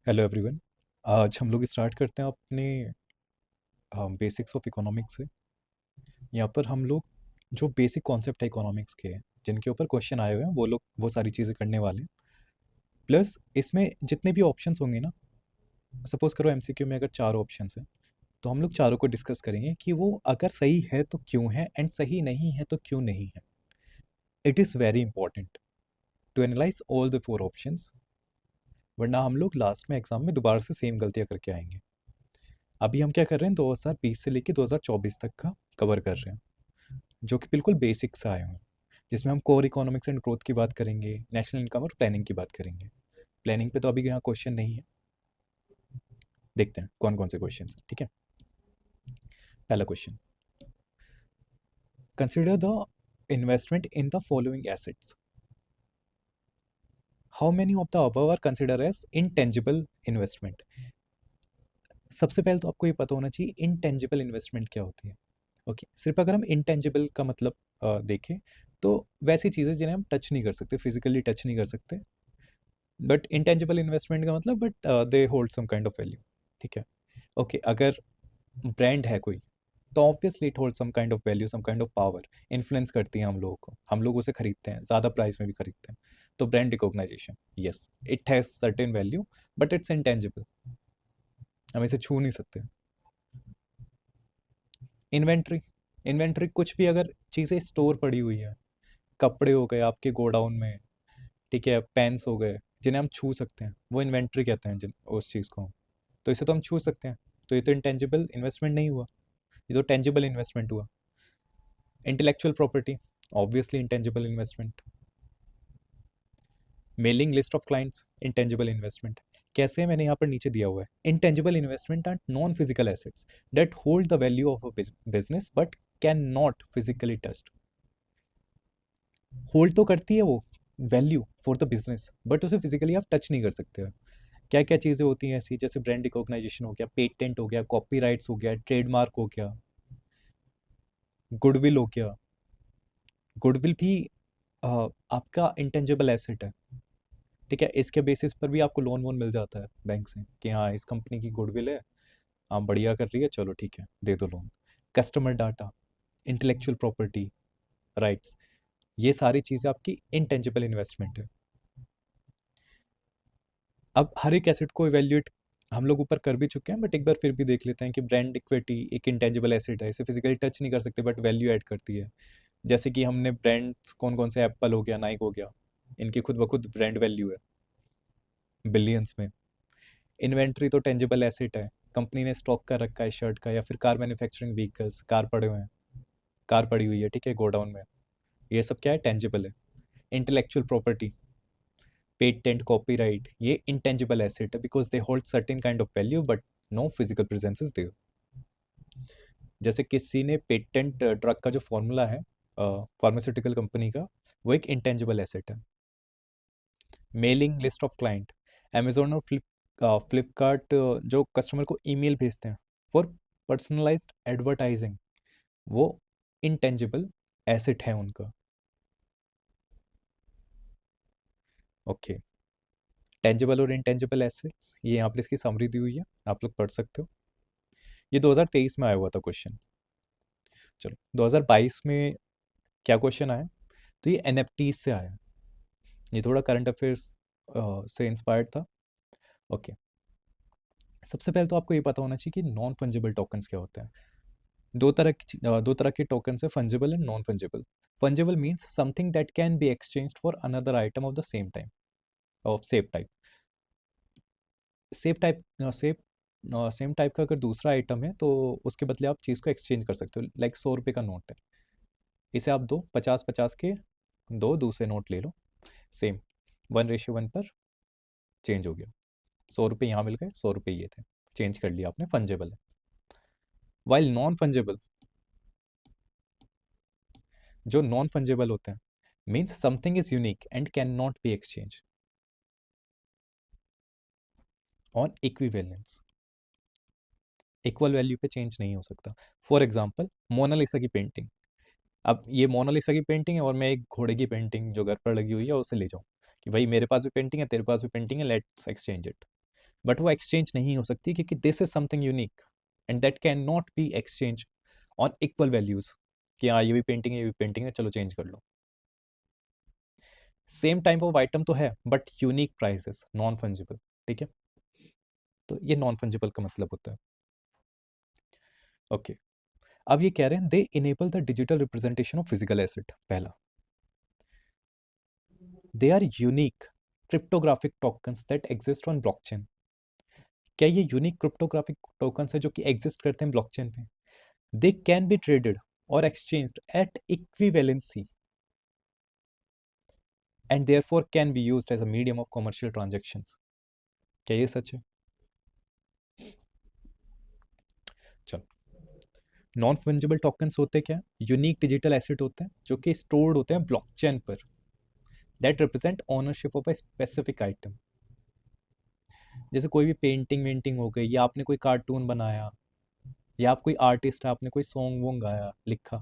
Hello everyone. आज हम लोग स्टार्ट करते हैं अपने बेसिक्स ऑफ इकोनॉमिक्स से। यहाँ पर हम लोग जो बेसिक कॉन्सेप्ट है इकोनॉमिक्स के, जिनके ऊपर क्वेश्चन आए हुए हैं, वो लोग वो सारी चीज़ें करने वाले हैं। प्लस इसमें जितने भी ऑप्शंस होंगे ना, सपोज करो एमसीक्यू में अगर 4 ऑप्शंस हैं, तो हम लोग चारों को डिस्कस करेंगे कि वो अगर सही है तो क्यों है एंड सही नहीं है तो क्यों नहीं है। It is very important to analyse all the 4 options, वरना हम लोग लास्ट में एग्जाम में दोबारा से सेम गलतियाँ करके आएंगे। अभी हम क्या कर रहे हैं, 2020 से लेके 2024 तक का कवर कर रहे हैं, जो कि बिल्कुल बेसिक से आए हुए हैं, जिसमें हम कोर इकोनॉमिक्स एंड ग्रोथ की बात करेंगे, नेशनल इनकम और प्लानिंग की बात करेंगे। प्लानिंग पे तो अभी यहाँ क्वेश्चन नहीं है। देखते हैं कौन कौन से क्वेश्चन हैं, ठीक है। पहला question, consider the investment in the following assets, how many of the above are consider as intangible investment. सबसे पहले तो आपको ये पता होना चाहिए इनटेंजिबल इन्वेस्टमेंट क्या होती है। ओके, सिर्फ अगर हम इनटेंजिबल का मतलब देखें तो वैसी चीज़ें जिन्हें हम टच नहीं कर सकते, फिजिकली टच नहीं कर सकते, बट इंटेंजिबल इन्वेस्टमेंट का मतलब but they hold some kind of value, ठीक है। ओके, अगर ब्रांड है कोई, तो obviously it hold some kind of value, some kind of power, influence करती है हम लोगों को, हम लोग उसे खरीदते हैं, ज़्यादा प्राइस में भी खरीदते हैं। तो brand recognisation, yes, it has certain value, but it's intangible, हम इसे छू नहीं सकते। इन्वेंट्री, इन्वेंट्री कुछ भी अगर चीज़ें स्टोर पड़ी हुई है, कपड़े हो गए आपके गोडाउन में, ठीक है, पेन्स हो गए, जिन्हें हम छू सकते हैं, वो इन्वेंट्री कहते हैं जिन उस चीज़ को। तो इसे तो हम छू सकते हैं, तो ये तो इंटेंजिबल इन्वेस्टमेंट नहीं हुआ, ये तो टेंजिबल इन्वेस्टमेंट हुआ। Intellectual property, obviously intangible investment. Mailing list of clients, intangible investment. कैसे है, मैंने यहाँ पर नीचे दिया हुआ है, intangible investment are non physical assets that hold the value of a business but can not physically touched. Hold तो करती है वो value for the business, but उसे फिजिकली आप टच नहीं कर सकते हो। क्या क्या चीज़ें होती हैं ऐसी, जैसे ब्रांड रिकॉग्नाइजेशन हो गया, पेटेंट हो गया, कॉपीराइट्स हो गया, ट्रेडमार्क हो गया, गुडविल हो गया। गुडविल भी आपका इंटेंजिबल एसेट है, ठीक है। इसके बेसिस पर भी आपको लोन वोन मिल जाता है बैंक से कि हाँ इस कंपनी की गुडविल है, हाँ बढ़िया कर रही है, चलो ठीक है दे दो loan. Customer data, intellectual property rights, ये सारी चीज़ें आपकी इंटेंजिबल इन्वेस्टमेंट है। अब हर एक एसेट को इवेल्युएट हम लोग ऊपर कर भी चुके हैं, बट एक बार फिर भी देख लेते हैं कि ब्रांड इक्विटी एक इंटेंजिबल एसेट है, इसे फिजिकली टच नहीं कर सकते बट वैल्यू ऐड करती है। जैसे कि हमने ब्रांड्स कौन कौन से, एप्पल हो गया, नाइक हो गया, इनकी खुद ब खुद ब्रांड वैल्यू है बिलियंस में। इन्वेंट्री तो टेंजिबल एसेट है, कंपनी ने स्टॉक कर रखा है शर्ट का, या फिर कार मैन्युफैक्चरिंग व्हीकल्स, कार पड़े हुए हैं, कार पड़ी हुई है, ठीक है, गोडाउन में, ये सब क्या है, टेंजिबल है। इंटेलेक्चुअल प्रॉपर्टी, पेटेंट, कॉपीराइट, ये इंटेंजिबल एसेट है because they hold certain kind of value but no physical presence is there. जैसे किसी ने पेटेंट ड्रग का जो फॉर्मूला है फार्मास्यूटिकल कंपनी का, वो एक इंटेंजिबल एसेट है। Mailing list of client, Amazon और फ्लिपकार्ट जो कस्टमर को ईमेल भेजते हैं फॉर पर्सनलाइज्ड एडवर्टाइजिंग, वो इंटेंजिबल एसेट है उनका। ओके, टेंजिबल और इंटेंजिबल एसेट्स, ये यहाँ पर इसकी समरी दी हुई है, आप लोग पढ़ सकते हो। ये 2023 में आया हुआ था क्वेश्चन। चलो 2022 में क्या क्वेश्चन आया, तो ये एनएफटी से आया, ये थोड़ा करंट अफेयर्स से इंस्पायर्ड था। ओके, सबसे पहले तो आपको ये पता होना चाहिए कि नॉन फंजिबल टोकन्स क्या होते हैं। दो तरह के टोकन्स है, fungible and non fungible. Fungible means something that can be exchanged for another item of the same time, of same type. Same type same type का अगर दूसरा आइटम है तो उसके बदले आप चीज़ को एक्सचेंज कर सकते हो। लाइक 100 रुपये का नोट है, इसे आप दो 50-50 के दो दूसरे नोट ले लो, सेम 1:1 पर चेंज हो गया, 100 रुपये यहाँ मिल गए, 100 रुपये ये थे, चेंज कर लिया आपने, फंजेबल है। वाइल नॉन फंजेबल, जो नॉन फंजेबल होते हैं, means something is unique and can not be exchange on equivalence, equal value पे चेंज नहीं हो सकता। फॉर एग्जाम्पल मोनालिसा की पेंटिंग, अब ये मोनालिसा की पेंटिंग है और मैं एक घोड़े की पेंटिंग जो घर पर लगी हुई है उसे ले जाऊँ कि भाई मेरे पास भी पेंटिंग है, तेरे पास भी पेंटिंग है, लेट्स एक्सचेंज इट। बट वो एक्सचेंज नहीं हो सकती क्योंकि this is something unique and that can not be exchange on equal values कि हाँ ये भी पेंटिंग है ये भी पेंटिंग है चलो चेंज कर लो। सेम टाइप ऑफ आइटम तो है but unique prices non fungible. ठीक है, तो ये नॉन फंजिबल का मतलब होता है। ओके, अब ये कह रहे हैं they enable the digital representation of physical asset. पहला, they are unique cryptographic tokens that exist on blockchain. क्या ये यूनिक क्रिप्टोग्राफिक टोकन्स है जो कि एग्जिस्ट करते हैं ब्लॉकचेन पे? दे कैन बी ट्रेडेड और exchanged at equivalency and therefore can be used as a medium of commercial transactions. क्या ये सच है? चलो, नॉन फंजिबल टोकन्स होते क्या? यूनिक डिजिटल एसेट होते हैं जो कि स्टोर्ड होते हैं ब्लॉकचेन पर, that represent ownership of a specific item. जैसे कोई भी पेंटिंग वेंटिंग हो गई, या आपने कोई कार्टून बनाया, या आप कोई आर्टिस्ट है, आपने कोई सॉन्ग वोंग गाया, लिखा,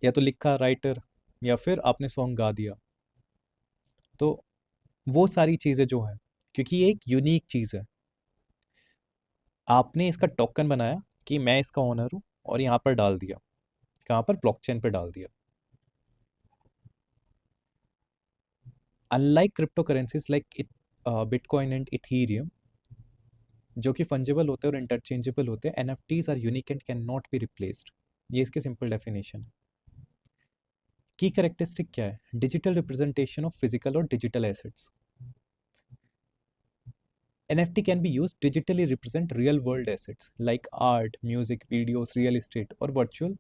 या तो लिखा राइटर, या फिर आपने सॉन्ग गा दिया, तो वो सारी चीज़ें जो है, क्योंकि ये एक यूनिक चीज़ है, आपने इसका टोकन बनाया कि मैं इसका ओनर हूँ और यहाँ पर डाल दिया, कहाँ पर? ब्लॉकचेन पर डाल दिया। Unlike crypto currencies like Bitcoin and Ethereum, जो कि फंजिबल होते हैं और इंटरचेंजेबल होते हैं, NFTs are unique and can not be replaced. ये इसकी सिंपल डेफिनेशन है। की करेक्टरिस्टिक क्या है? डिजिटल रिप्रेजेंटेशन ऑफ फिजिकल और digital assets. NFT can be used digitally represent real world assets like art, music, videos, real estate और virtual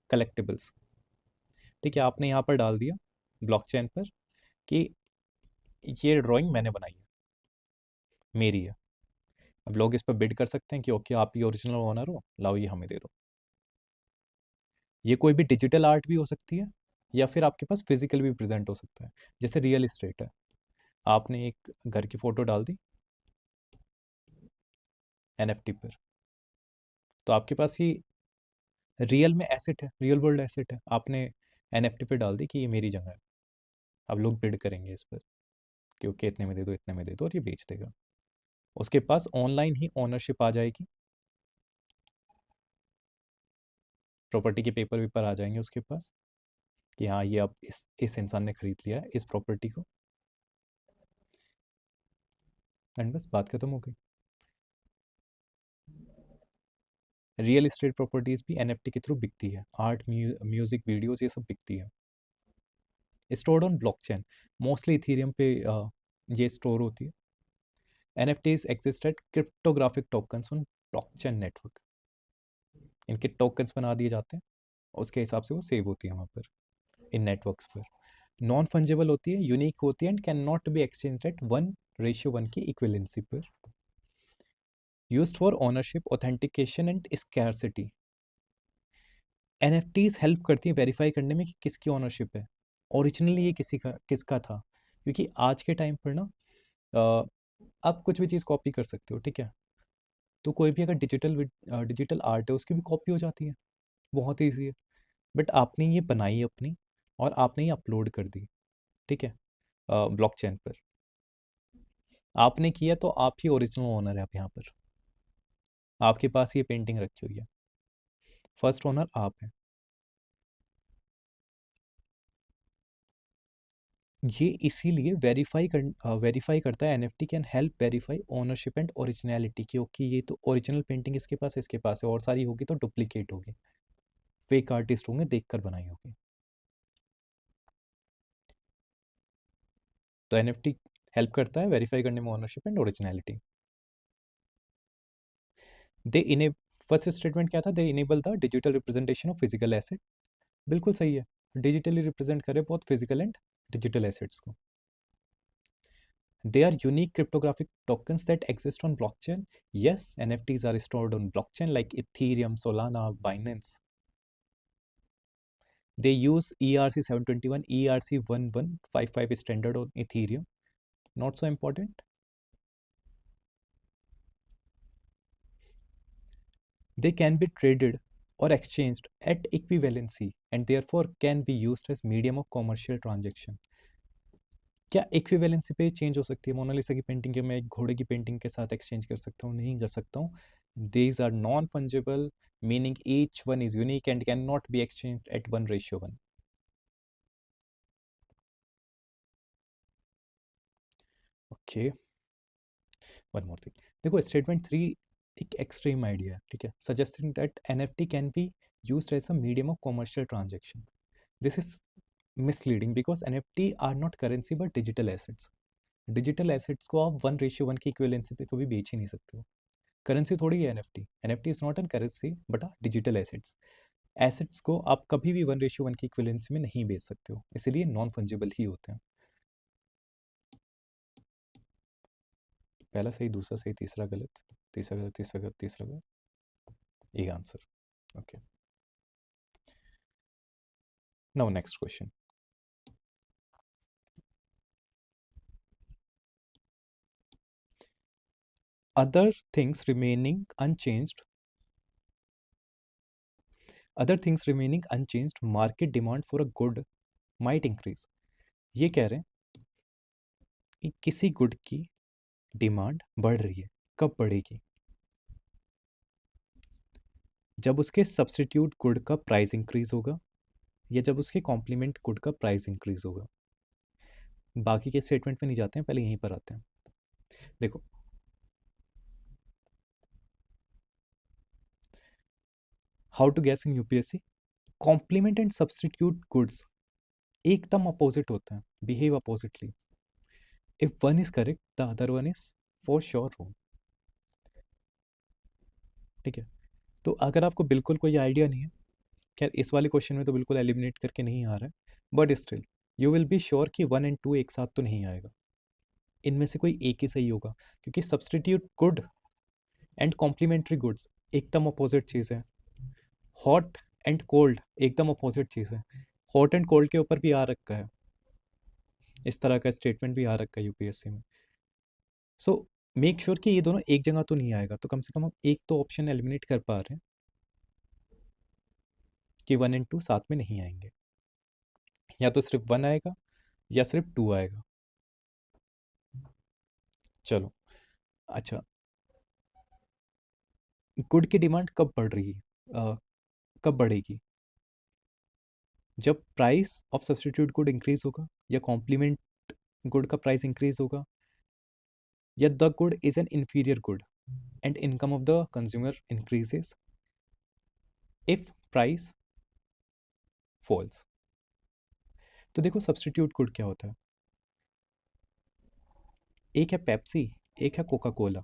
collectibles। ठीक है, आपने यहाँ पर डाल दिया ब्लॉकचेन पर कि ये ड्राइंग मैंने बनाई है, मेरी है। अब लोग इस पर बिड कर सकते हैं कि ओके आप ये ओरिजिनल ओनर हो, लाओ ये हमें दे दो। ये कोई भी डिजिटल आर्ट भी हो सकती है या फिर आपके पास फिजिकल भी प्रेजेंट हो सकता है। जैसे रियल इस्टेट है, आपने एक घर की फोटो डाल दी NFT पर, तो आपके पास ये रियल में एसेट है, रियल वर्ल्ड एसेट है, आपने NFT पे डाल दी कि ये मेरी जगह है। अब लोग बिड करेंगे इस पर कि ओके इतने में दे दो, इतने में दे दो, और ये बेच देगा। उसके पास ऑनलाइन ही ओनरशिप आ जाएगी, प्रॉपर्टी के पेपर वेपर आ जाएंगे उसके पास कि हाँ ये अब इस इंसान ने खरीद लिया है इस प्रॉपर्टी को, एंड बस बात खत्म हो गई। रियल इस्टेट प्रॉपर्टीज भी NFT के थ्रू बिकती है, आर्ट, म्यूजिक, वीडियोस, ये सब बिकती है। Stored on blockchain, mostly Ethereum पे ये स्टोर होती है। NFTs exist at cryptographic tokens on blockchain network। इनके टोकन्स बना दिए जाते हैं, उसके हिसाब से वो सेव होती है वहाँ पर इन नेटवर्क्स पर। नॉन फंजेबल होती है, यूनिक होती है and can not be exchange at 1:1 की इक्विवेलेंसी पर। Used for ownership, authentication and scarcity. NFTs help करती है वेरीफाई करने में कि किसकी ओनरशिप है, ओरिजिनली ये किसका था। क्योंकि आज के टाइम पर ना अ, आप कुछ भी चीज़ कॉपी कर सकते हो, ठीक है, तो कोई भी अगर डिजिटल आर्ट है उसकी भी कॉपी हो जाती है, बहुत ईजी है। बट आपने ये बनाई अपनी और आपने ये अपलोड कर दी, ठीक है, ब्लॉकचेन पर आपने किया, तो आप ही ओरिजिनल ओनर है। अब यहाँ पर आपके पास ये पेंटिंग रखी हुई है, फर्स्ट ओनर आप हैं। ये इसीलिए वेरीफाई करता है, NFT can help verify ownership and originality, क्योंकि ये तो ओरिजिनल पेंटिंग इसके पास है, और सारी होगी तो डुप्लीकेट होगी, फेक आर्टिस्ट होंगे देख कर बनाई होगी। तो NFT हेल्प करता है वेरीफाई करने में ओनरशिप एंड ओरिजिनलिटी। दे इने फर्स्ट स्टेटमेंट क्या था? They enable the digital representation of physical asset. बिल्कुल सही है, डिजिटली रिप्रेजेंट करे बहुत फिजिकल एंड डिजिटल एसेट्स को। They are unique cryptographic tokens that exist on blockchain. Yes, NFTs are stored on blockchain like Ethereum, Solana, Binance. They use ERC-721, ERC-1155 standard on Ethereum. Not so important. They can be traded or exchanged at equivalency and therefore can be used as medium of commercial transaction. क्या equivalency पे change हो सकती है? Mona Lisa की painting के मैं एक घोड़े की पेंटिंग के साथ एक्सचेंज कर सकता हूँ? नहीं कर सकता हूँ। These are non fungible, meaning each one is unique and can not be exchange at 1:1। Okay, one more thing. देखो स्टेटमेंट 3 एक एक्सट्रीम आइडिया है, ठीक है, suggesting that NFT can be used as a medium of commercial transaction. This is misleading because NFT are not currency but digital assets. Digital assets को आप 1:1 की equivalency पे कभी बेच ही नहीं सकते हो। करेंसी थोड़ी है NFT. NFT is not an currency but a digital assets. Assets को आप कभी भी 1:1 की इक्विवेलेंसी में नहीं बेच सकते हो, इसीलिए नॉन फंजिबल ही होते हैं। पहला सही, दूसरा सही, तीसरा गलत, तीसरा गलत, तीसरा गलत, तीसरा गलत, ये answer. Okay, now next question. other things remaining unchanged other things remaining unchanged, market demand for a good might increase। ये कह रहे हैं कि किसी गुड की डिमांड बढ़ रही है। कब बढ़ेगी? जब उसके सब्स्टिट्यूट गुड का प्राइस इंक्रीज होगा या जब उसके कॉम्प्लीमेंट गुड का प्राइस इंक्रीज होगा। बाकी के स्टेटमेंट में नहीं जाते हैं, पहले यहीं पर आते हैं। देखो, how to guess in UPSC, complement and substitute goods एकदम अपोजिट होते हैं, behave oppositely. If one is correct the other one is for sure wrong, ठीक है। तो अगर आपको बिल्कुल कोई आइडिया नहीं है, खैर इस वाले क्वेश्चन में तो बिल्कुल एलिमिनेट करके नहीं आ रहा है, but still you will be sure कि 1 और 2 एक साथ तो नहीं आएगा, इनमें से कोई एक ही सही होगा, क्योंकि substitute good and complementary goods एकदम अपोजिट चीज़ है। हॉट एंड कोल्ड एकदम अपोजिट चीज़ है। हॉट एंड कोल्ड के ऊपर भी आ रखा है, इस तरह का स्टेटमेंट भी आ रखा है यूपीएससी में। सो मेक श्योर कि ये दोनों एक जगह तो नहीं आएगा, तो कम से कम हम एक तो ऑप्शन एलिमिनेट कर पा रहे हैं कि 1 और 2 साथ में नहीं आएंगे, या तो सिर्फ 1 आएगा या सिर्फ 2 आएगा। चलो, अच्छा, गुड की डिमांड कब बढ़ रही है, कब बढ़ेगी? जब price of substitute good increase होगा, या कॉम्प्लीमेंट गुड का प्राइस इंक्रीज होगा, या the good is an inferior good and income of the consumer increases if price falls. तो देखो सब्स्टिट्यूट गुड क्या होता है, एक है पेप्सी, एक है कोका कोला,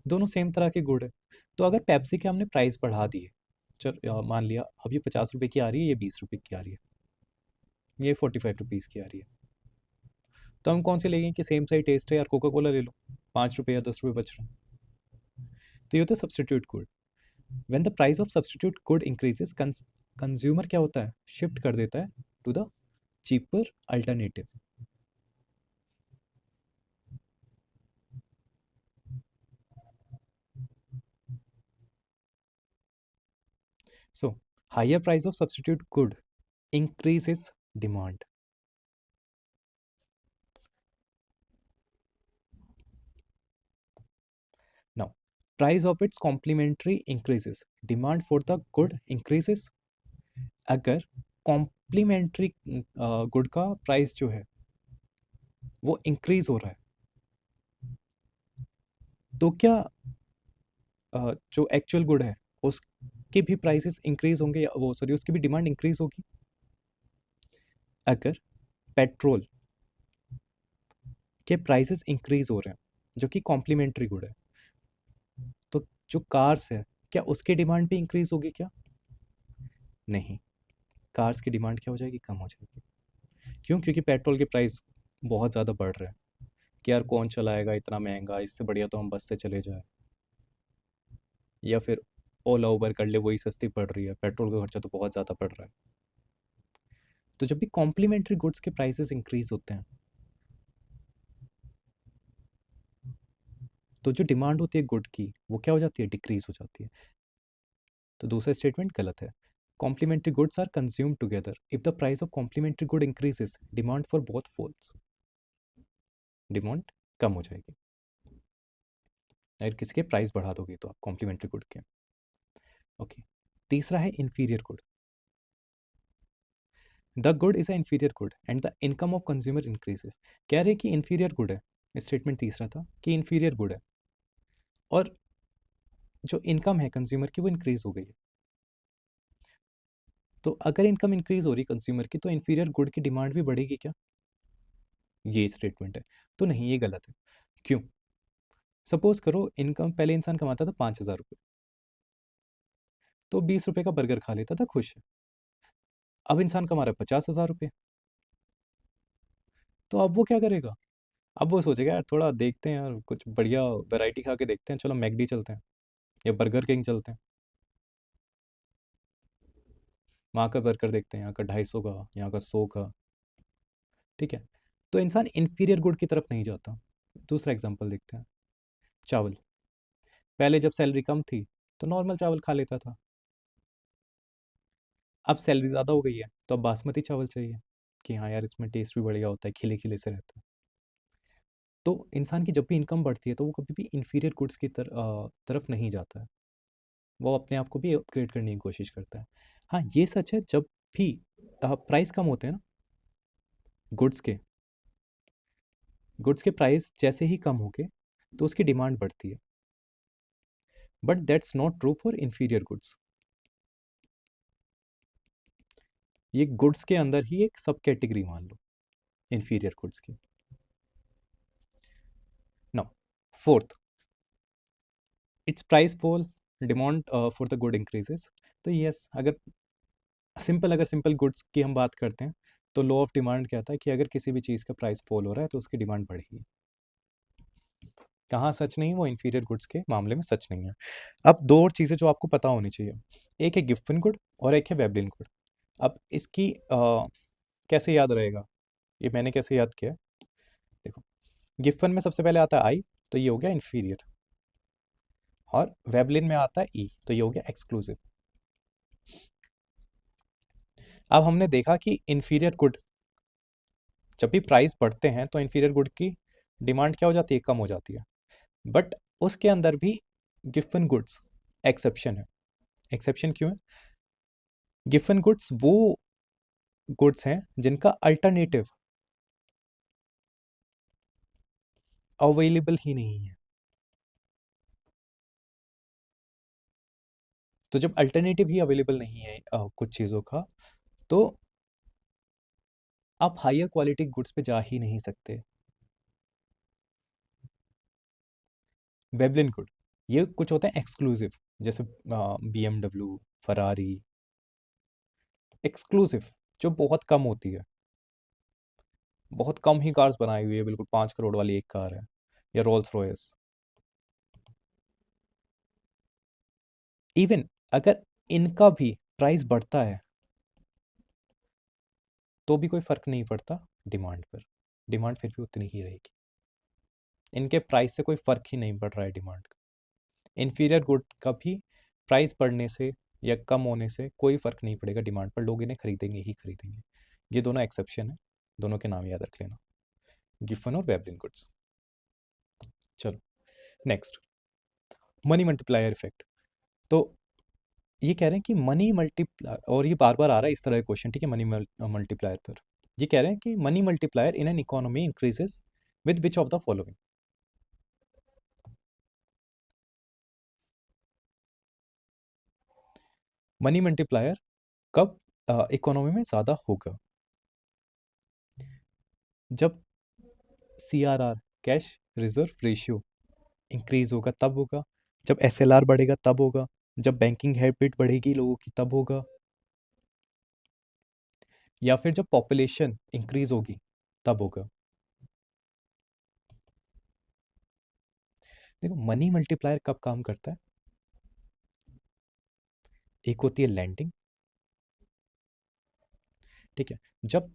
दोनों सेम तरह के गुड है। तो अगर पेप्सी के हमने प्राइस बढ़ा दिए, चल मान लिया अब ये 50 रुपए की आ रही है, ये 20 रुपए की आ रही है, ये 45 रुपीज़ की आ रही है, तो हम कौन सी लेंगे कि सेम सही टेस्ट है यार, कोका कोला ले लो, 5 रुपये या 10 रुपये बच रहे हैं। तो ये होता है substitute good. When the price of substitute good increases, consumer क्या होता है, शिफ्ट कर देता है to the cheaper alternative. So higher price of substitute good increases demand. Now, price of its complementary increases. Demand for the good increases. अगर complementary good का price जो है वो इंक्रीज हो रहा है, तो क्या जो एक्चुअल गुड है उसके भी प्राइसेस इंक्रीज होंगे, या वो सॉरी उसकी भी डिमांड इंक्रीज होगी? अगर पेट्रोल के प्राइसेस इंक्रीज हो रहे हैं जो कि कॉम्प्लीमेंट्री गुड है, तो जो कार्स है क्या उसकी डिमांड भी इंक्रीज होगी क्या? नहीं, कार्स की डिमांड क्या हो जाएगी, कम हो जाएगी। क्यों? क्योंकि पेट्रोल के प्राइस बहुत ज़्यादा बढ़ रहे हैं कि यार कौन चलाएगा इतना महंगा, इससे बढ़िया तो हम बस से चले जाए, या फिर ओला उबर कर ले, वही सस्ती पड़ रही है, पेट्रोल का खर्चा तो बहुत ज़्यादा पड़ रहा है। तो जब भी कॉम्प्लीमेंट्री गुड्स के प्राइसेस इंक्रीज होते हैं, तो जो डिमांड होती है गुड की वो क्या हो जाती है, डिक्रीज हो जाती है। तो दूसरा स्टेटमेंट गलत है। Complementary goods are consumed together. If the price of complementary good increases, demand for both falls. Demand कम हो जाएगी अगर किसी के प्राइस बढ़ा दोगे तो आप कॉम्प्लीमेंट्री गुड के। ओके, तीसरा है inferior good. The good is a inferior good and the income of consumer increases. कह रहे कि इंफीरियर गुड है, स्टेटमेंट तीसरा था कि इंफीरियर गुड है और जो इनकम है कंज्यूमर की वो इंक्रीज हो गई है। तो अगर इनकम इंक्रीज हो रही कंज्यूमर की तो इंफीरियर गुड की डिमांड भी बढ़ेगी क्या? ये स्टेटमेंट है। तो नहीं, ये गलत है। क्यों? सपोज करो इनकम पहले इंसान कमाता था 5,000 रुपये, तो 20 रुपये का बर्गर खा लेता था, खुश है। अब इंसान कमा रहा है 50,000 रुपये, तो अब वो क्या करेगा? अब वो सोचेगा यार थोड़ा देखते हैं यार, कुछ बढ़िया वैरायटी खा के देखते हैं, चलो मैकडी चलते हैं या बर्गर किंग चलते हैं, वहाँ का बर्गर देखते हैं, यहाँ का 250 का, यहाँ का 100 का। ठीक है, तो इंसान इंफीरियर गुड की तरफ नहीं जाता। दूसरा एग्जांपल देखते हैं, चावल। पहले जब सैलरी कम थी तो नॉर्मल चावल खा लेता था, अब सैलरी ज़्यादा हो गई है तो अब बासमती चावल चाहिए कि हाँ यार इसमें टेस्ट भी बढ़िया होता है, खिले खिले से रहता है। तो इंसान की जब भी इनकम बढ़ती है तो वो कभी भी इंफीरियर गुड्स की तरफ नहीं जाता है, वो अपने आप को भी अपग्रेड करने की कोशिश करता है। हाँ, ये सच है, जब भी प्राइस कम होते हैं ना गुड्स के प्राइस जैसे ही कम हो गए तो उसकी डिमांड बढ़ती है, but that's not true for inferior goods. ये गुड्स के अंदर ही एक सब कैटेगरी मान लो इंफीरियर गुड्स की। Now fourth, it's price fall, demand for the good increases. तो यस, अगर सिंपल गुड्स की हम बात करते हैं तो लॉ ऑफ डिमांड कहता है कि अगर किसी भी चीज़ का प्राइस फॉल हो रहा है तो उसकी डिमांड बढ़ेगी। कहाँ सच नहीं, वो इंफीरियर गुड्स के मामले में सच नहीं है। अब दो और चीज़ें जो आपको पता होनी चाहिए, एक है गिफ्टन गुड और एक है वेबलिन गुड। अब इसकी कैसे याद रहेगा, ये मैंने कैसे याद किया, देखो गिफ्टन में सबसे पहले आता है आई, तो ये हो गया इंफीरियर, और वेबलिन में आता है ई, तो ये हो गया एक्सक्लूसिव। अब हमने देखा कि इंफीरियर गुड जब भी प्राइस बढ़ते हैं तो इंफीरियर गुड की डिमांड क्या हो जाती है, कम हो जाती है, बट उसके अंदर भी गिफन गुड्स एक्सेप्शन है। एक्सेप्शन क्यों है? गिफन गुड्स वो गुड्स हैं जिनका अल्टरनेटिव अवेलेबल ही नहीं है। तो जब अल्टरनेटिव ही अवेलेबल नहीं है कुछ चीज़ों का, तो आप हायर क्वालिटी गुड्स पे जा ही नहीं सकते। वेबलिन गुड ये कुछ होते हैं एक्सक्लूसिव, जैसे BMW, फरारी, एक्सक्लूसिव, जो बहुत कम होती है, बहुत कम ही कार्स बनाई हुई है, बिल्कुल 5 करोड़ वाली एक कार है, या रोल्स रॉयस। इवन अगर इनका भी प्राइस बढ़ता है तो भी कोई फर्क नहीं पड़ता डिमांड पर, डिमांड फिर भी उतनी ही रहेगी। इनके प्राइस से कोई फर्क ही नहीं पड़ रहा है डिमांड का। इन्फीरियर गुड का भी प्राइस बढ़ने से या कम होने से कोई फर्क नहीं पड़ेगा डिमांड पर, लोग इन्हें खरीदेंगे ही खरीदेंगे। ये दोनों एक्सेप्शन है, दोनों के नाम याद रख लेना, गिफन और वेबलिन गुड्स। चलो नेक्स्ट, मनी मल्टीप्लायर इफेक्ट। तो ये कह रहे हैं कि मनी मल्टीप्लायर, और ये बार बार आ रहा है इस तरह का क्वेश्चन, ठीक है, मनी मल्टीप्लायर पर। ये कह रहे हैं कि money multiplier in an economy increases with which of the following. Money multiplier कब इकोनॉमी में ज़्यादा होगा? जब CRR, cash reserve ratio, increase होगा तब होगा, जब SLR बढ़ेगा तब होगा, जब बैंकिंग हैबिट बढ़ेगी लोगों की तब होगा, या फिर जब पॉपुलेशन इंक्रीज होगी तब होगा। देखो मनी मल्टीप्लायर कब काम करता है, एक होती है लैंडिंग, ठीक है, जब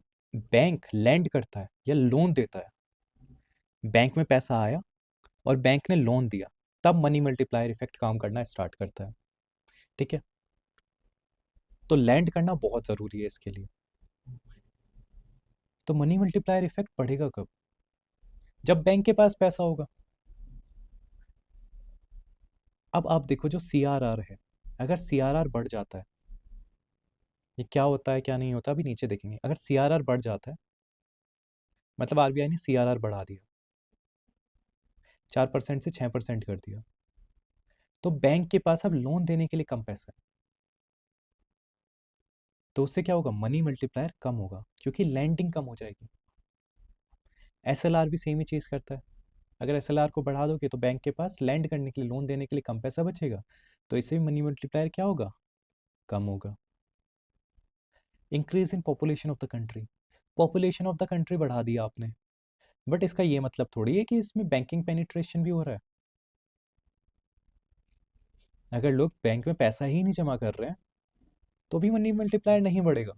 बैंक लैंड करता है या लोन देता है, बैंक में पैसा आया और बैंक ने लोन दिया, तब मनी मल्टीप्लायर इफेक्ट काम करना स्टार्ट करता है, ठीक है। तो लैंड करना बहुत ज़रूरी है इसके लिए। तो मनी मल्टीप्लायर इफेक्ट पड़ेगा कब? जब बैंक के पास पैसा होगा। अब आप देखो जो CRR है, अगर CRR बढ़ जाता है, ये क्या होता है क्या नहीं होता अभी नीचे देखेंगे। अगर CRR बढ़ जाता है मतलब RBI ने CRR बढ़ा दिया, 4% से 6% कर दिया, तो बैंक के पास अब लोन देने के लिए कम पैसा है। तो उससे क्या होगा? मनी मल्टीप्लायर कम होगा क्योंकि लैंडिंग कम हो जाएगी। SLR भी सेम ही चीज़ करता है। अगर SLR को बढ़ा दोगे तो बैंक के पास लैंड करने के लिए, लोन देने के लिए कम पैसा बचेगा, तो इससे भी मनी मल्टीप्लायर क्या होगा? कम होगा। Increase in population of the country, population of the country बढ़ा दिया आपने, बट इसका ये मतलब थोड़ी है कि इसमें बैंकिंग पेनिट्रेशन भी हो रहा है। अगर लोग बैंक में पैसा ही नहीं जमा कर रहे हैं तो भी मनी मल्टीप्लायर नहीं बढ़ेगा।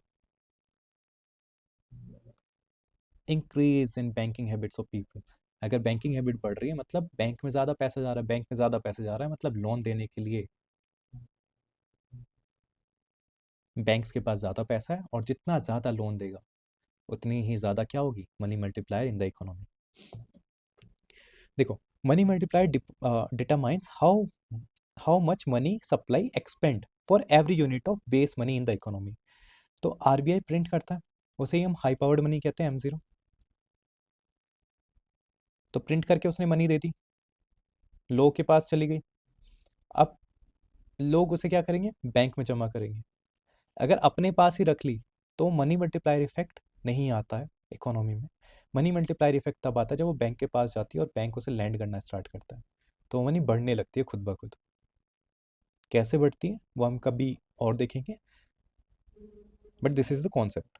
Increase in banking habits of people, अगर बैंकिंग हैबिट बढ़ रही है मतलब बैंक में ज़्यादा पैसा जा रहा है, बैंक में ज़्यादा पैसा जा रहा है मतलब लोन देने के लिए बैंक्स के पास ज़्यादा पैसा है, और जितना ज़्यादा लोन देगा उतनी ही ज़्यादा क्या होगी? Money multiplier in the economy. देखो, money multiplier determines how how much money supply expand for every unit of base money in the economy. तो RBI प्रिंट करता है, उसे ही हम हाई पावर्ड मनी कहते हैं, M0। तो प्रिंट करके उसने मनी दे दी, लोग के पास चली गई। अब लोग उसे क्या करेंगे? बैंक में जमा करेंगे। अगर अपने पास ही रख ली तो मनी मल्टीप्लायर इफेक्ट नहीं आता है इकोनॉमी में। मनी मल्टीप्लायर इफेक्ट तब आता है जब वो बैंक के पास जाती है और बैंक उसे लैंड करना स्टार्ट करता है, तो मनी बढ़ने लगती है खुद ब खुद। कैसे बढ़ती है वो हम कभी और देखेंगे, but this is the concept.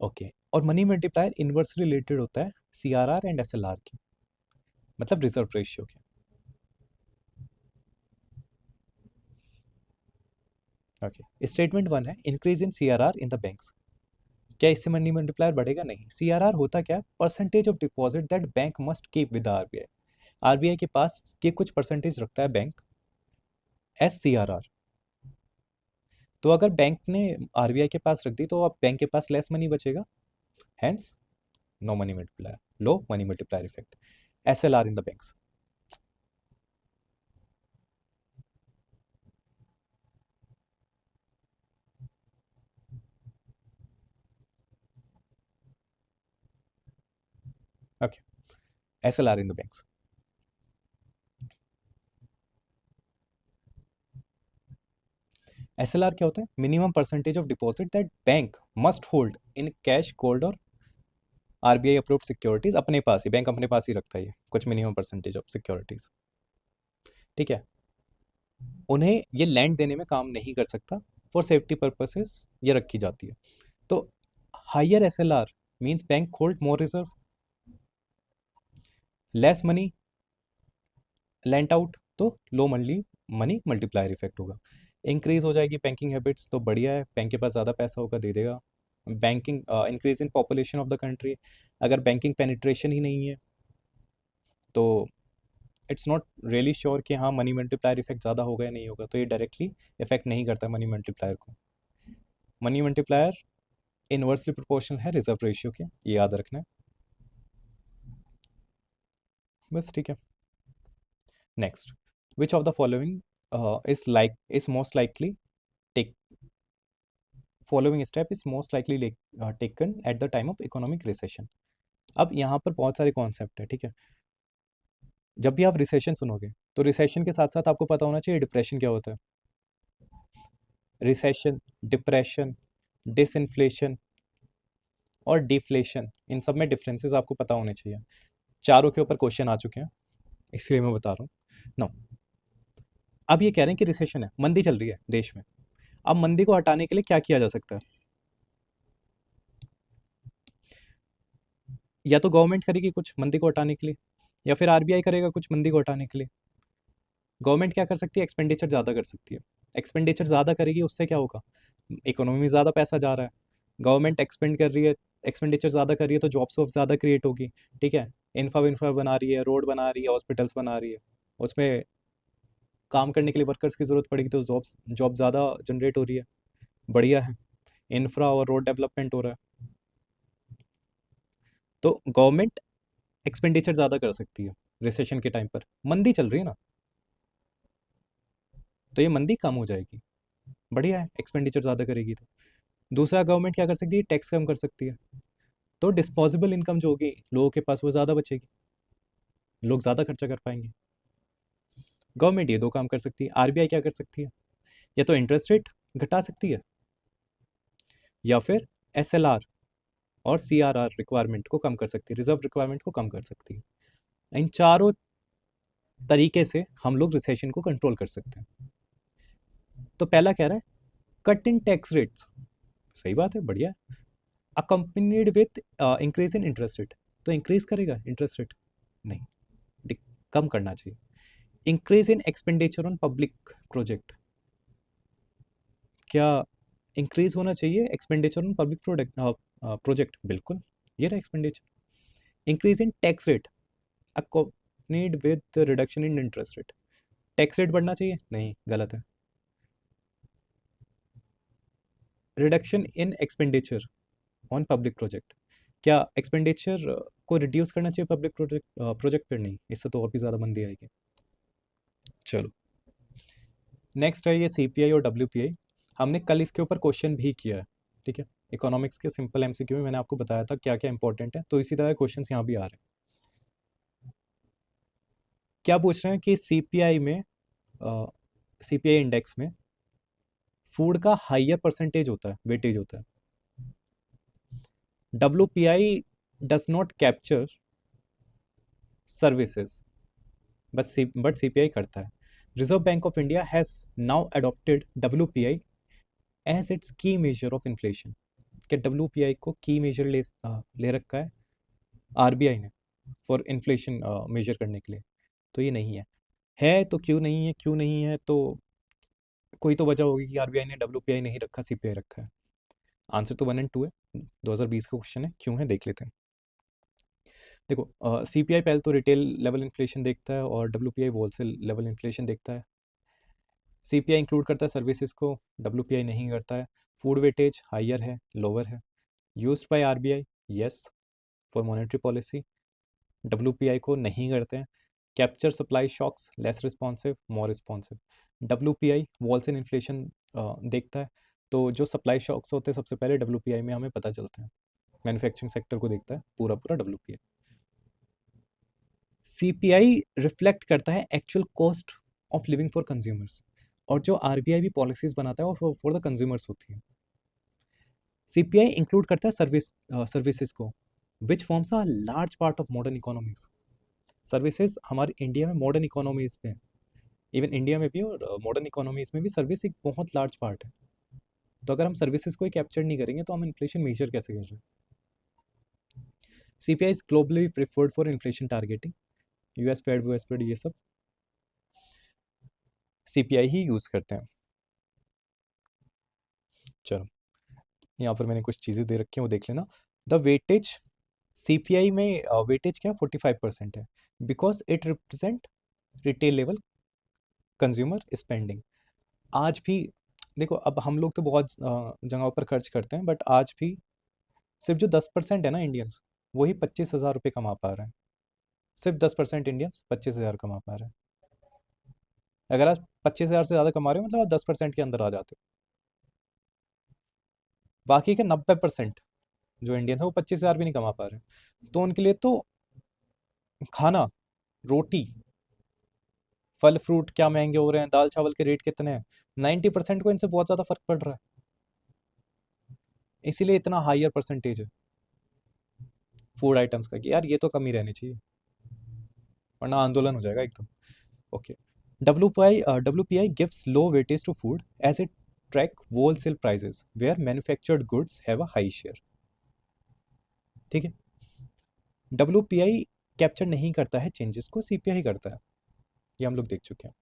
Okay, और मनी मल्टीप्लायर इनवर्सली रिलेटेड होता है CRR एंड SLR के, मतलब रिजर्व रेशियो के। ओके, स्टेटमेंट 1 है increase in CRR in the banks. क्या इससे मनी मल्टीप्लायर बढ़ेगा? नहीं। CRR होता क्या है? Percentage of deposit that bank must keep with RBI। RBI के पास के कुछ परसेंटेज रखता है बैंक एस CRR। तो अगर बैंक ने RBI के पास रख दी तो अब बैंक के पास लेस मनी बचेगा, hence no money multiplier, low money multiplier effect. SLR in the banks. Okay, SLR in the banks. SLR क्या होता है? Minimum percentage of deposit that bank must hold in cash, gold और RBI approved securities. अपने पास ही, bank अपने पास ही रखता है ये कुछ मिनिमम परसेंटेज ऑफ सिक्योरिटीज। ठीक है, उन्हें ये लैंड देने में काम नहीं कर सकता, फॉर सेफ्टी पर्पसेस ये रखी जाती है। तो higher SLR means bank hold more reserve, less money lent out, तो लो मनी मल्टीप्लायर इफेक्ट होगा। इंक्रीज हो जाएगी बैंकिंग हैबिट्स, तो बढ़िया है, बैंक के पास ज़्यादा पैसा होगा, दे देगा। Banking increase in population of the country, अगर बैंकिंग पेनिट्रेशन ही नहीं है तो इट्स नॉट रियली श्योर कि हाँ मनी मल्टीप्लायर इफेक्ट ज़्यादा होगा या नहीं होगा, तो ये डायरेक्टली इफेक्ट नहीं करता मनी मल्टीप्लायर को। मनी मल्टीप्लायर इनवर्सली प्रोपोर्शनल है रिजर्व रेशियो के, ये याद रखना है बस। ठीक है, next, which of the following is most likely take following step is most likely taken at the time of economic recession. अब यहाँ पर बहुत सारे कॉन्सेप्ट है, ठीक है। जब भी आप रिसेशन सुनोगे तो रिसेशन के साथ साथ आपको पता होना चाहिए डिप्रेशन क्या होता है। रिसेशन, डिप्रेशन, डिसइंफ्लेशन और डिफ्लेशन, इन सब में डिफरेंसेस आपको पता होने चाहिए। चारों के ऊपर क्वेश्चन आ चुके हैं इसलिए मैं बता रहा हूँ। नो, अब ये कह रहे हैं कि रिसेशन है, मंदी चल रही है देश में। अब मंदी को हटाने के लिए क्या किया जा सकता है? या तो गवर्नमेंट करेगी कुछ मंदी को हटाने के लिए, या फिर RBI करेगा कुछ मंदी को हटाने के लिए। गवर्नमेंट क्या कर सकती है? एक्सपेंडिचर ज़्यादा कर सकती है। एक्सपेंडिचर ज़्यादा करेगी, उससे क्या होगा? इकोनॉमी में ज़्यादा पैसा जा रहा है, गवर्नमेंट एक्सपेंड कर रही है, एक्सपेंडिचर ज़्यादा कर रही है तो जॉब्स ऑफ ज़्यादा क्रिएट होगी। ठीक है, इंफ्रा बना रही है, रोड बना रही है, हॉस्पिटल्स बना रही है, उसमें काम करने के लिए वर्कर्स की ज़रूरत पड़ेगी, तो जॉब ज़्यादा जनरेट हो रही है, बढ़िया है। इंफ्रा और रोड डेवलपमेंट हो रहा है, तो गवर्नमेंट एक्सपेंडिचर ज़्यादा कर सकती है रिसेशन के टाइम पर। मंदी चल रही है ना, तो ये मंदी कम हो जाएगी, बढ़िया है, एक्सपेंडिचर ज़्यादा करेगी तो। दूसरा, गवर्नमेंट क्या कर सकती है, टैक्स कम कर सकती है, तो डिस्पोजेबल इनकम जो होगी लोगों के पास वो ज़्यादा बचेगी, लोग ज़्यादा खर्चा कर पाएंगे। गवर्नमेंट ये दो काम कर सकती है। आरबीआई क्या कर सकती है, या तो इंटरेस्ट रेट घटा सकती है, या फिर एसएलआर और सीआरआर रिक्वायरमेंट को कम कर सकती है, रिजर्व रिक्वायरमेंट को कम कर सकती है। इन चारों तरीके से हम लोग रिसेशन को कंट्रोल कर सकते हैं। तो पहला कह रहा है कट इन टैक्स रेट्स, सही बात है, बढ़िया है। Accompanied with increase in interest rate, तो इंक्रीज करेगा इंटरेस्ट रेट, नहीं, कम करना चाहिए। Increase in expenditure on public project, क्या इंक्रीज होना चाहिए एक्सपेंडिचर ऑन पब्लिक प्रोजेक्ट, बिल्कुल, ये रहा expenditure. Increase in tax rate accompanied with reduction in interest rate, tax rate बढ़ना चाहिए, नहीं, गलत है। Reduction in expenditure on public project, क्या एक्सपेंडिचर को रिड्यूस करना चाहिए पब्लिक प्रोजेक्ट पर, नहीं, इससे तो और भी ज़्यादा मंदी आएगी। चलो, नेक्स्ट है ये सीपीआई और डब्ल्यूपीआई। हमने कल इसके ऊपर क्वेश्चन भी किया है, ठीक है, इकोनॉमिक्स के सिंपल एमसीक्यू में मैंने आपको बताया था क्या क्या इंपॉर्टेंट है, तो इसी तरह क्वेश्चंस यहाँ भी आ रहे हैं। क्या पूछ रहे हैं कि सीपीआई में, सीपीआई इंडेक्स में फूड का हाइयर परसेंटेज होता है, वेटेज होता है। WPI does not capture services, but CPI करता है। Reserve Bank of India has now adopted WPI as its key measure of inflation, क्या डब्ल्यूपीआई को की मेजर ले रखा है आरबीआई ने फॉर इन्फ्लेशन मेजर करने के लिए, तो ये नहीं है तो क्यों नहीं है, क्यों नहीं है, तो कोई तो वजह होगी कि आरबीआई ने डब्ल्यूपीआई नहीं रखा, सीपीआई रखा है। आंसर तो 1 और 2 है, 2020 का क्वेश्चन है, क्यों है देख लेते हैं। देखो, सीपीआई पहले तो रिटेल लेवल इन्फ्लेशन देखता है और डब्ल्यूपीआई होलसेल लेवल इन्फ्लेशन देखता है। सीपीआई इंक्लूड करता है सर्विसेज को, डब्ल्यूपीआई नहीं करता है। फूड वेटेज हायर है, लोअर है। Used by RBI, yes, for monetary policy, WPI को नहीं करते हैं। Capture supply shocks, less responsive, more responsive. WPI wholesale inflation देखता है, तो जो सप्लाई शॉक्स होते हैं सबसे पहले डब्ल्यूपीआई में हमें पता चलते हैं। मैन्युफैक्चरिंग सेक्टर को देखता है पूरा पूरा डब्ल्यूपीआई। सीपीआई रिफ्लेक्ट करता है actual cost of living for consumers, और जो आरबीआई भी पॉलिसीज बनाता है वो फॉर द कंज्यूमर्स होती है। सीपीआई इंक्लूड करता है सर्विसेज को, which forms a large part of modern economies. Services हमारी इंडिया में मॉडर्न इकोनॉमीज में, इवन इंडिया में भी और मॉडर्न इकोनॉमीज में भी सर्विस एक बहुत लार्ज पार्ट है। तो अगर हम सर्विसेज को ही कैप्चर नहीं करेंगे तो हम इन्फ्लेशन मेजर कैसे कर रहे हैं। CPI is globally preferred for inflation targeting, US Fed, ये सब सीपीआई ही यूज करते हैं। चलो, यहाँ पर मैंने कुछ चीज़ें दे रखी हैं, वो देख लेना। द वेटेज सीपीआई में वेटेज क्या 45% है, because it represent retail level consumer spending. आज भी देखो, अब हम लोग तो बहुत जगहों पर खर्च करते हैं, बट आज भी सिर्फ जो 10% है ना इंडियंस, वही 25,000 रुपये कमा पा रहे हैं। सिर्फ 10% इंडियंस 25,000 कमा पा रहे हैं। अगर आप 25,000 से ज़्यादा कमा रहे हो मतलब आप 10% के अंदर आ जाते हो। बाकी के 90% जो इंडियंस है वो 25,000 भी नहीं कमा पा रहे हैं। तो उनके लिए तो खाना, रोटी, फल फ्रूट क्या महंगे हो रहे हैं, दाल चावल के रेट कितने हैं, 90% को इनसे बहुत ज़्यादा फर्क पड़ रहा है, इसीलिए इतना हायर परसेंटेज है फूड आइटम्स का कि यार ये तो कम ही रहनी चाहिए, वरना आंदोलन हो जाएगा एकदम। Okay, WPI gives low weightage to food as it track wholesale prices where manufactured goods have a high share. ठीक है, डब्ल्यूपीआई कैप्चर नहीं करता है चेंजेस को, सीपीआई करता है, ये हम लोग देख चुके हैं।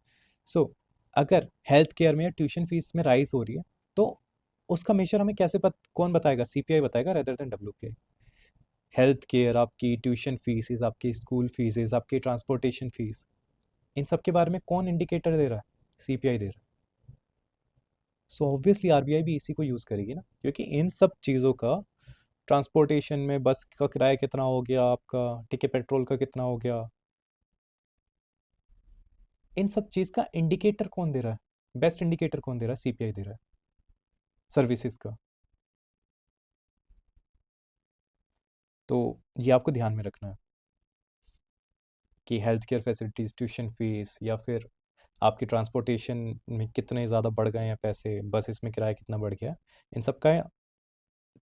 सो अगर हेल्थ केयर में या ट्यूशन फीस में राइज हो रही है तो उसका मेजर हमें कैसे कौन बताएगा, सीपीआई बताएगा rather than WPI. Health care, आपकी ट्यूशन फीस, आपकी स्कूल फीस, आपकी ट्रांसपोर्टेशन फीस, इन सब के बारे में कौन इंडिकेटर दे रहा है, सीपीआई दे रहा है। सो ऑब्वियसली आरबीआई भी इसी को यूज़ करेगी ना, क्योंकि इन सब चीज़ों का, ट्रांसपोर्टेशन में बस का किराया कितना हो गया आपका, ठीक है, पेट्रोल का कितना हो गया, इन सब चीज़ का इंडिकेटर कौन दे रहा है? बेस्ट इंडिकेटर कौन दे रहा है? सीपीआई दे रहा है सर्विसेज का। तो ये आपको ध्यान में रखना है कि health care facilities, tuition fees, या फिर आपकी ट्रांसपोर्टेशन में कितने ज़्यादा बढ़ गए हैं पैसे, बस इसमें किराया कितना बढ़ गया, इन सब का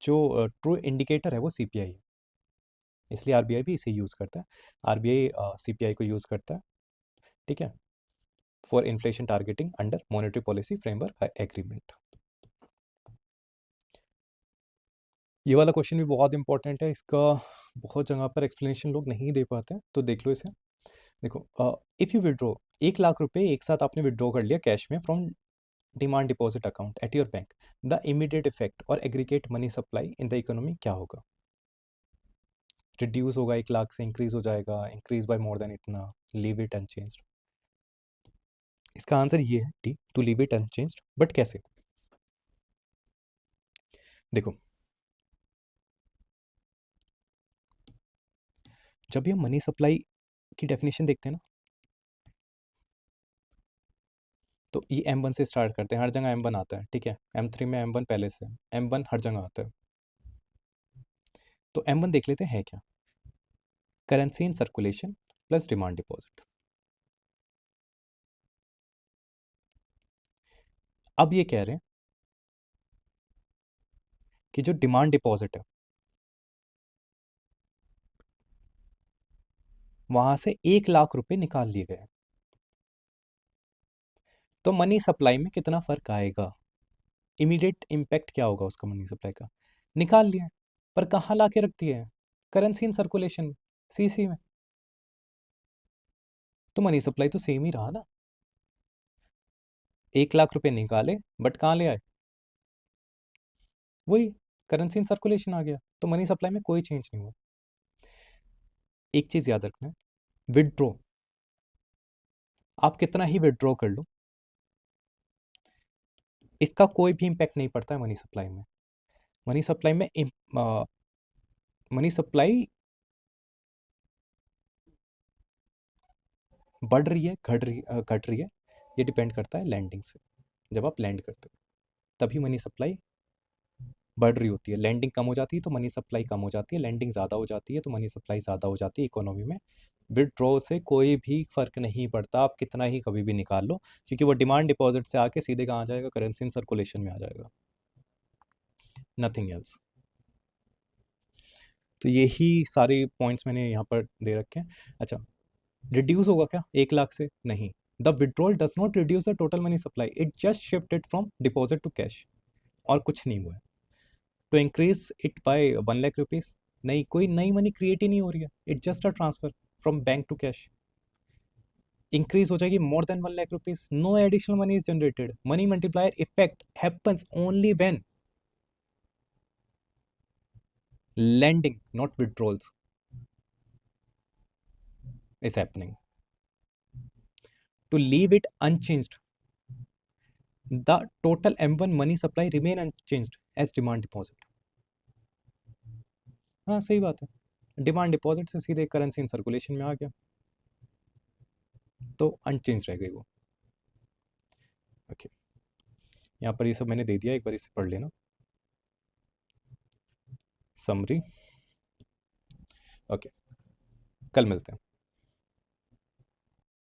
जो ट्रू इंडिकेटर है वो सीपीआई है। इसलिए आरबीआई भी इसे यूज़ करता है। आरबीआई सीपीआई को यूज़ करता है, ठीक है, for inflation targeting under monetary policy framework agreement. ये वाला क्वेश्चन भी बहुत इंपॉर्टेंट है, इसका बहुत जगह पर एक्सप्लेनेशन लोग नहीं दे पाते हैं, तो देख लो इसे। देखो, इफ़ यू विड्रॉ 1 लाख रुपए एक साथ आपने विड्रॉ कर लिया कैश में from demand deposit account at your bank, the immediate effect और aggregate money supply in the economy क्या होगा? रिड्यूस होगा 1 लाख से, इंक्रीज हो जाएगा, इंक्रीज बाय मोर देन इतना, लीव इट अनचेंज्ड। इसका आंसर ये है D, to leave it unchanged. But कैसे? देखो, जब ये मनी सप्लाई की डेफिनेशन देखते हैं ना, तो ये M1 से स्टार्ट करते हैं, हर जगह M1 आता है, ठीक है, M3 में M1 पहले से, M1 हर जगह आता है। तो M1 देख लेते हैं क्या? Currency in circulation plus demand deposit. अब ये कह रहे हैं कि जो डिमांड डिपॉजिट है वहां से 1 लाख रुपए निकाल लिए गए, तो मनी सप्लाई में कितना फर्क आएगा? इमीडिएट इम्पैक्ट क्या होगा उसका मनी सप्लाई का? निकाल लिया, पर कहाँ ला के रख दिए? करेंसी इन सर्कुलेशन, सीसी में। तो मनी सप्लाई तो सेम ही रहा ना, 1 लाख रुपए निकाले बट कहाँ ले आए? वही करेंसी इन सर्कुलेशन आ गया, तो मनी सप्लाई में कोई चेंज नहीं हुआ। एक चीज याद रखना है, विड्रॉ आप कितना ही विड्रॉ कर लो, इसका कोई भी इम्पैक्ट नहीं पड़ता है मनी सप्लाई में। मनी सप्लाई में मनी सप्लाई बढ़ रही है, घट रही है, ये डिपेंड करता है लैंडिंग से। जब आप लैंड करते हो तभी मनी सप्लाई बढ़ रही होती है, लैंडिंग कम हो जाती है तो मनी सप्लाई कम हो जाती है, लैंडिंग ज़्यादा हो जाती है तो मनी सप्लाई ज़्यादा हो जाती है इकोनॉमी में। विड्रॉ से कोई भी फर्क नहीं पड़ता, आप कितना ही कभी भी निकाल लो, क्योंकि वो डिमांड डिपॉजिट से आके सीधे कहाँ आ जाएगा? करेंसी इन सर्कुलेशन में आ जाएगा, नथिंग एल्स। तो यही सारे पॉइंट्स मैंने यहाँ पर दे रखे हैं। अच्छा, रिड्यूस होगा क्या 1 लाख से? नहीं, the withdrawal does not reduce the total money supply, it just shifted from deposit to cash, और कुछ नहीं हुआ है। To increase it by 1 lakh rupees, नहीं, कोई नई मनी क्रिएट ही नहीं हो रही है, it just a transfer from bank to cash. Increase हो जाएगी more than 1 lakh rupees, no additional money is generated, money multiplier effect happens only when lending not withdrawals is happening. To leave it unchanged, the total M1 money supply remain unchanged as demand deposit. हाँ, सही बात है, demand deposit से सीधे currency in circulation में आ गया, तो unchange रह गई वो। ओके, यहाँ पर ये सब मैंने दे दिया, एक बार इसे पढ़ लेना, समरी। ओके, कल मिलते हैं।